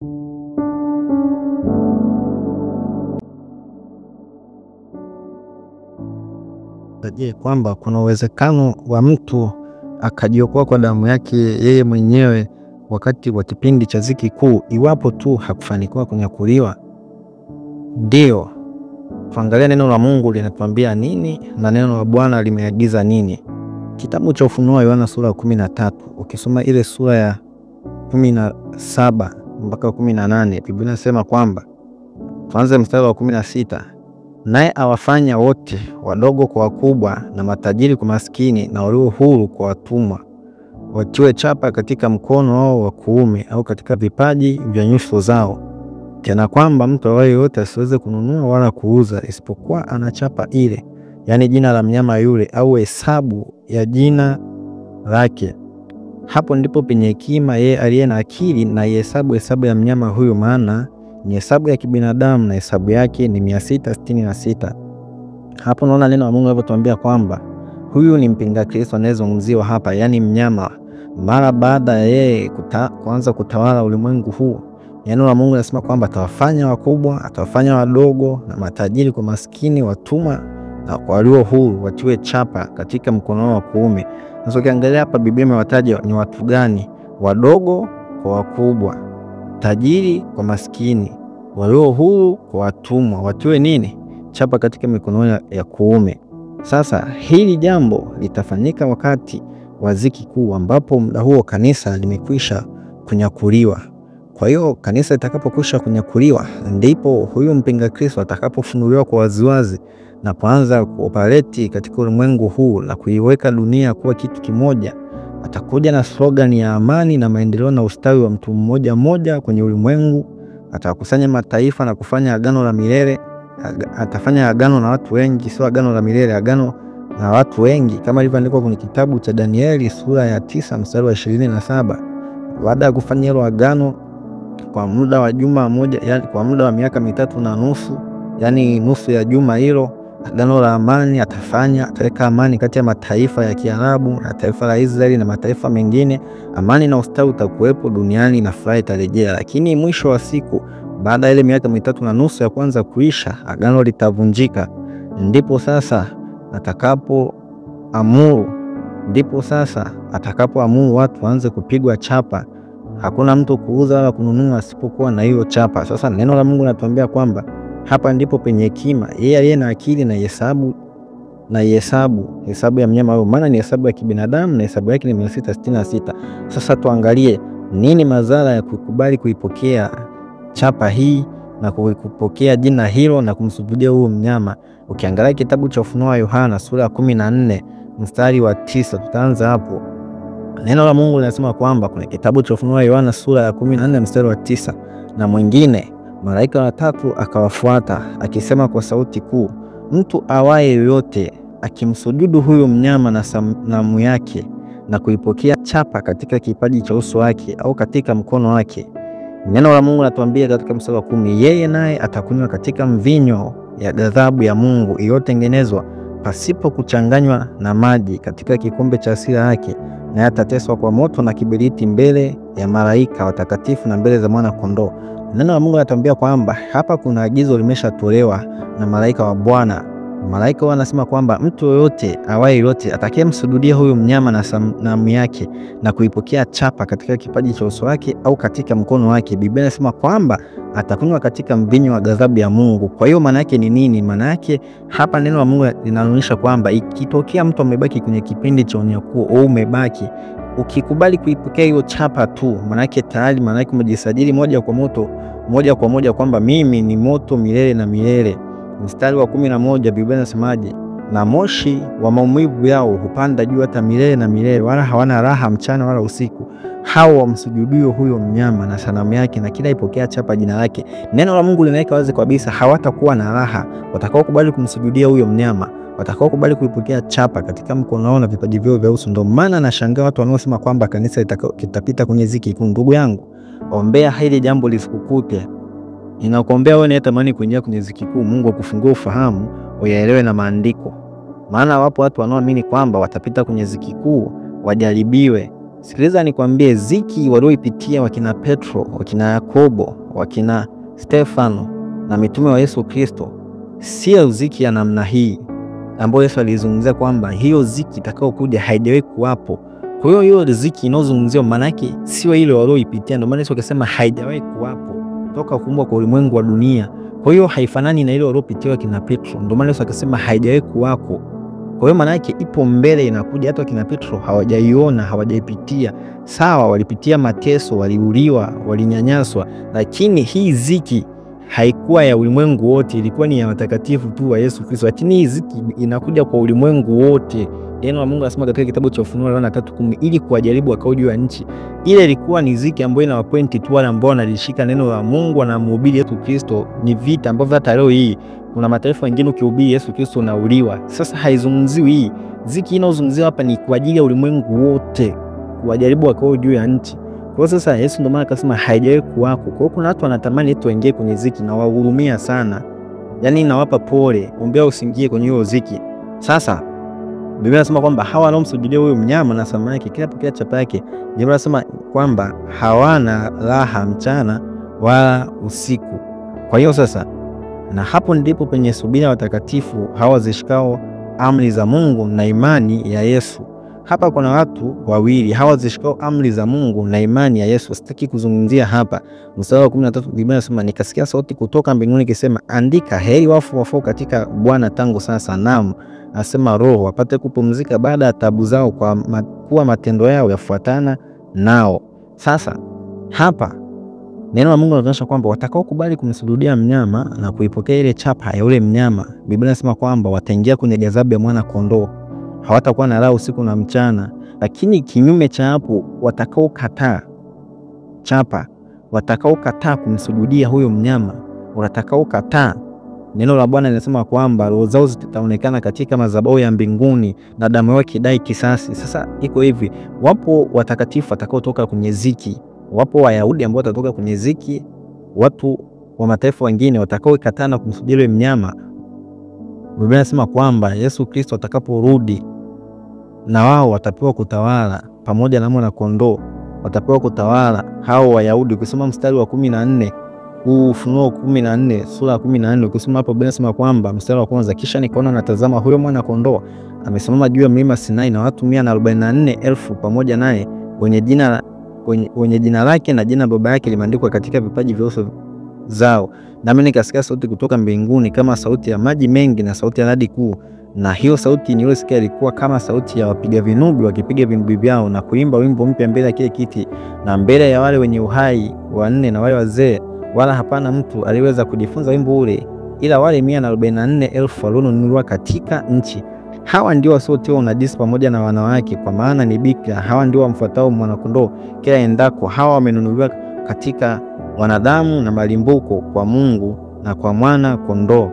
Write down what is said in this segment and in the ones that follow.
Je, kwamba kuna uwezekano wa mtu akajiokoa kwa damu yake yeye mwenyewe wakati wa kipindi cha dhiki kuu iwapo tu hakufanikiwa kunyakuliwa? Ndio. Tuangalia neno la Mungu linatuambia nini na neno la Bwana limeagiza nini. Kitabu cha Ufunuo Yohana sura ya 13, ukisoma ile sura ya 17 mpaka 18, Biblia inasema kwamba, tuanze mstari wa 16, naye awafanya wote wadogo kwa wakubwa na matajiri kwa maskini na walio huru kwa watumwa, watiwe chapa katika mkono wao wa kuume au katika vipaji vya nyuso zao, tena kwamba mtu awaye yote asiweze kununua wala kuuza isipokuwa ana chapa ile, yani jina la mnyama yule au hesabu ya jina lake. Hapo ndipo penye hekima yeye aliye na akili na hesabu ya mnyama huyo, maana ni hesabu ya kibinadamu na hesabu yake ni 666. Hapo naona neno la Mungu linatuambia kwamba huyu ni mpinga Kristo anayezungumziwa hapa, yani mnyama, mara baada ya yeye kuanza kutawala ulimwengu huu. Neno la Mungu linasema kwamba atawafanya wakubwa, atawafanya wadogo na matajiri kwa maskini, watumwa na kwa walio huru watiwe chapa katika mkono wa kuume. Sasa ukiangalia hapa Biblia imewataja ni watu gani? Wadogo kwa wakubwa, tajiri kwa maskini, walio huru kwa watumwa, watiwe nini? Chapa katika mikono ya kuume. Sasa hili jambo litafanyika wakati wa dhiki kuu, ambapo muda huo kanisa limekwisha kunyakuliwa. Kwa hiyo kanisa litakapokwisha kunyakuliwa, ndipo huyu mpinga Kristo atakapofunuliwa kwa waziwazi na kuanza kuoperate katika ulimwengu huu na kuiweka dunia kuwa kitu kimoja. Atakuja na slogan ya amani na maendeleo na ustawi wa mtu mmoja mmoja kwenye ulimwengu. Atakusanya mataifa na kufanya agano la milele. Atafanya agano na watu wengi, sio agano la milele, agano na watu wengi, kama ilivyoandikwa kwenye kitabu cha Danieli sura ya 9 mstari wa 27. Baada ya kufanya hilo agano kwa muda wa juma moja, yani kwa muda wa miaka 3.5, yani nusu ya juma hilo, agano la amani ataweka amani kati ya mataifa ya Kiarabu na taifa la Israeli na mataifa mengine. Amani na ustawi utakuwepo duniani na furaha itarejea. Lakini mwisho wa siku, baada ya ile miaka 3.5 ya kwanza kuisha, agano litavunjika. Ndipo sasa atakapoamuru watu waanze kupigwa chapa. Hakuna mtu kuuza wala kununua asipokuwa na hiyo chapa. Sasa neno la Mungu linatuambia kwamba hapa ndipo penye hekima yeye aliye na akili na hesabu ya mnyama huyo, maana ni hesabu ya kibinadamu na hesabu yake ni 666. Sasa tuangalie nini madhara ya kukubali kuipokea chapa hii na kupokea jina hilo na kumsujudia huyo mnyama. Ukiangalia kitabu cha Ufunuo wa Yohana sura ya 14 mstari wa 9, tutaanza hapo. Neno la Mungu linasema kwamba kuna kitabu cha Ufunuo wa Yohana sura ya 14 mstari wa 9, na mwingine malaika wa tatu akawafuata akisema kwa sauti kuu, mtu awaye yoyote akimsujudu huyo mnyama na sanamu yake na kuipokea chapa katika kipaji cha uso wake au katika mkono wake. Neno la Mungu linatuambia katika mstari wa 10, yeye naye atakunywa katika mvinyo ya ghadhabu ya Mungu iliyotengenezwa pasipo kuchanganywa na maji katika kikombe cha hasira yake, na atateswa kwa moto na kiberiti mbele ya malaika watakatifu na mbele za mwana kondoo. Neno la Mungu linatuambia kwamba hapa kuna agizo limeshatolewa na malaika wa Bwana. Malaika wanasema kwamba mtu yoyote awaye yote atakayemsujudia huyo mnyama na sanamu yake na kuipokea chapa katika kipaji cha uso wake au katika mkono wake, Biblia inasema kwamba atakunywa katika mvinyo wa ghadhabu ya Mungu. Kwa hiyo maana yake ni nini? Maana yake hapa neno la Mungu linaonyesha kwamba ikitokea mtu amebaki kwenye kipindi cha unyakuo au umebaki, ukikubali kuipokea hiyo chapa tu, maana yake tayari, maana yake umejisajili moja kwa moja kwamba mimi ni moto milele na milele. Mstari wa 11 Biblia inasemaje? Na moshi wa maumivu yao hupanda juu hata milele na milele, wala hawana raha mchana wala usiku, hao wamsujudio huyo mnyama na sanamu yake na kila ipokea chapa jina lake. Neno la Mungu linaweka wazi kabisa hawatakuwa na raha watakao kubali kumsujudia huyo mnyama, watakao kubali kuipokea chapa katika mkono wao na vipaji vyao vya uso. Ndio maana nashangaa watu wanaosema kwamba kanisa litapita kwenye dhiki kuu. Ndugu yangu, ombea hili jambo lisikukute. Ninakuombea wewe unayetamani kuingia kwenye dhiki kuu, Mungu akufungue ufahamu uyaelewe na maandiko. Maana wapo watu wanaoamini kwamba watapita kwenye dhiki kuu wajaribiwe Sikiliza nikwambie, ziki walioipitia wakina Petro, wakina Yakobo, wakina Stefano na mitume wa Yesu Kristo sio ziki ya namna hii ambayo Yesu alizungumzia kwamba hiyo ziki itakao kuja haijawahi kuwapo. Kwa hiyo hiyo ziki inayozungumziwa maana yake sio ile walioipitia. Ndio maana Yesu akasema haijawahi kuwapo toka kuumbwa kwa ulimwengu wa dunia. Kwa hiyo haifanani na ile waliopitia kina Petro. Ndio maana Yesu akasema haijawahi kuwako. Kwa hiyo maana yake ipo mbele inakuja. Hata kina Petro hawajaiona, hawajaipitia. Sawa, walipitia mateso, waliuliwa, walinyanyaswa, lakini hii ziki haikuwa ya ulimwengu wote, ilikuwa ni ya watakatifu tu wa Yesu Kristo. Lakini hii ziki inakuja kwa ulimwengu wote. Neno la Mungu anasema katika kitabu cha Ufunuo Yohana 3:10 ili kuwajaribu wakao juu ya nchi. Ile ilikuwa ni ziki ambayo inawapointi tu wale ambao wanalishika neno la Mungu na mhubiri Yesu Kristo. Ni vita ambavyo hata leo hii kuna mataifa mengine ukihubiri Yesu Kristo unauliwa. Sasa haizungumziwi hii. Ziki inayozungumziwa hapa ni kwa ajili ya ulimwengu wote, kuwajaribu wakao juu ya nchi. Kwa hiyo sasa Yesu ndio maana akasema haijawahi kuwako. Kwa hiyo kuna watu wanatamani eti waingie kwenye ziki na wahurumia sana. Yaani nawapa pole, ombea usiingie kwenye hiyo ziki. Sasa Biblia inasema kwamba hawa wanaomsujudia huyo mnyama na sanamu yake kila chapa yake, Biblia inasema kwamba hawana raha mchana wala usiku. Kwa hiyo sasa, na hapo ndipo penye subira watakatifu hawa zishikao amri za Mungu na imani ya Yesu. Hapa kuna watu wawili, hawa zishikao amri za Mungu na imani ya Yesu. Sitaki kuzungumzia hapa. Mstari wa 13 Biblia inasema nikasikia sauti kutoka mbinguni ikisema, andika, heri wafu wafao katika Bwana tangu sasa, naam, asema Roho, wapate kupumzika baada ya taabu zao, kwa kuwa matendo yao yafuatana nao. Sasa hapa neno la Mungu linaonyesha kwamba watakao kubali kumsujudia mnyama na kuipokea ile chapa ya yule mnyama, Biblia inasema kwamba wataingia kwenye ghadhabu ya mwana kondoo. Hawatakuwa na raha usiku na mchana. Lakini kinyume cha hapo, watakao kataa chapa, watakao kataa kumsujudia huyo mnyama, watakao kataa, neno la Bwana linasema kwamba roho zao zitaonekana katika madhabahu ya mbinguni na damu yao ikidai kisasi. Sasa iko hivi, wapo watakatifu watakao toka kwenye ziki, wapo Wayahudi ambao watatoka kwenye ziki, watu wa mataifa wengine watakao kataa na kumsujudia yule mnyama. Biblia inasema kwamba Yesu Kristo atakaporudi na wao watapewa kutawala pamoja na mwana kondoo, watapewa kutawala hao Wayahudi. Ukisoma mstari wa 14 Ufunuo 14 sura ya 14, ukisoma hapo Biblia inasema kwamba mstari wa kwanza, kisha nikaona natazama huyo mwana kondoo amesimama juu ya mlima Sinai na watu 144,000 pamoja naye, wenye jina lake na jina baba yake limeandikwa katika vipaji vya uso zao. Nami nikasikia sauti kutoka mbinguni kama sauti ya maji mengi na sauti ya radi kuu, na hiyo sauti niliyosikia ilikuwa kama sauti ya wapiga vinubi wakipiga vinubi vyao na kuimba wimbo mpya mbele ya kile kiti na mbele ya wale wenye uhai wanne na wale wazee, wala hapana mtu aliweza kujifunza wimbo ule ila wale 144,000 walionunuliwa katika nchi. Hawa ndio wasiotiwa unajisi pamoja na wanawake, kwa maana ni bikira. Hawa ndio wamfuatao mwana kondoo kila endako. Hawa wamenunuliwa katika wanadamu na malimbuko kwa Mungu na kwa mwana kondoo,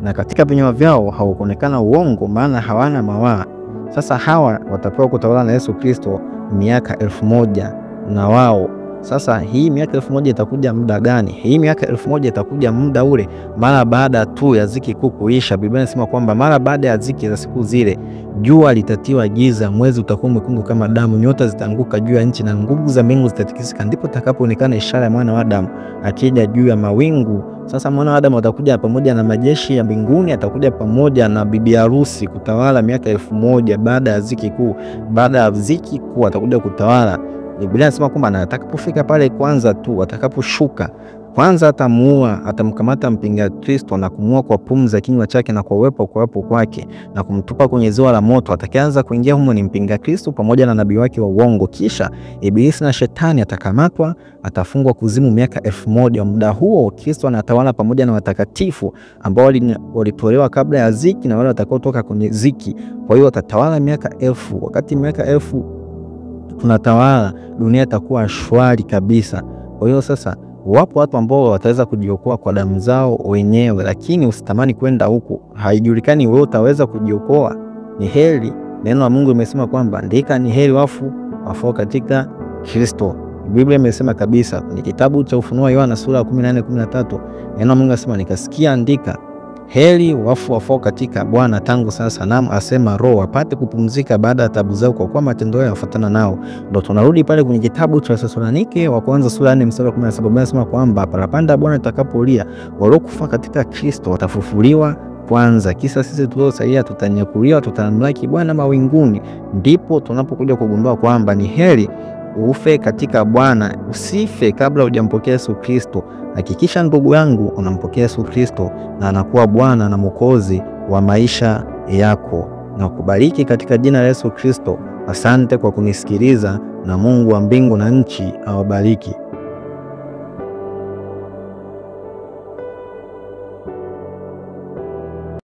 na katika vinywa vyao haukuonekana uongo, maana hawana mawaa. Sasa hawa watapewa kutawala na Yesu Kristo miaka 1000 na wao. Sasa hii miaka 1000 itakuja muda gani? Hii miaka 1000 itakuja muda ule mara baada tu ya ziki kuu kuisha. Biblia inasema kwamba mara baada ya ziki za siku zile, jua litatiwa giza, mwezi utakuwa mwekundu kama damu, nyota zitaanguka juu ya nchi na nguvu za mbingu zitatikisika. Ndipo takapoonekana ishara ya mwana wa Adamu akija juu ya mawingu. Sasa mwana wa Adamu atakuja pamoja na majeshi ya mbinguni, atakuja pamoja na bibi harusi kutawala miaka 1000 baada ya ziki kuu. Baada ya ziki kuu atakuja kutawala. Biblia inasema kwamba atakapofika pale kwanza tu, atakaposhuka kwanza atamuua, atamkamata mpinga Kristo na kumuua kwa pumzi ya kinywa chake na kwa uwepo kwake na kumtupa kwenye ziwa la moto. Atakaanza kuingia humo ni mpinga Kristo pamoja na nabii wake wa uongo. Kisha Ibilisi na Shetani atakamatwa, atafungwa kuzimu miaka 1000. Muda huo Kristo anatawala pamoja na watakatifu ambao walitolewa kabla ya ziki na wale watakao toka kwenye ziki. Kwa hiyo atatawala miaka 1000. Wakati miaka 1000 tunatawala, dunia itakuwa shwari kabisa. Kwa hiyo sasa wapo watu ambao wataweza kujiokoa kwa damu zao wenyewe, lakini usitamani kwenda huko. Haijulikani wewe utaweza kujiokoa. Ni heri, neno la Mungu limesema kwamba andika, ni heri wafu wafao katika Kristo. Biblia imesema kabisa kwenye kitabu cha Ufunuo Yohana sura ya 14:13, neno la Mungu linasema nikasikia andika, Heri wafu wafao katika Bwana tangu sasa, naam asema Roho, wapate kupumzika baada ya taabu zao, kwa kuwa matendo yao yafuatana nao. Ndio tunarudi pale kwenye kitabu cha Wathesalonike wa kwanza sura ya 4 mstari wa 17, anasema kwamba parapanda Bwana itakapolia, waliokufa katika Kristo watafufuliwa kwanza, kisa sisi tuliosalia tutanyakuliwa, tutamlaki Bwana mawinguni. Ndipo tunapokuja kugundua kwamba ni heri ufe katika Bwana, usife kabla hujampokea Yesu Kristo. Hakikisha ndugu yangu unampokea Yesu Kristo na anakuwa Bwana na Mwokozi wa maisha yako. Na kubariki katika jina la Yesu Kristo. Asante kwa kunisikiliza, na Mungu wa mbingu na nchi awabariki.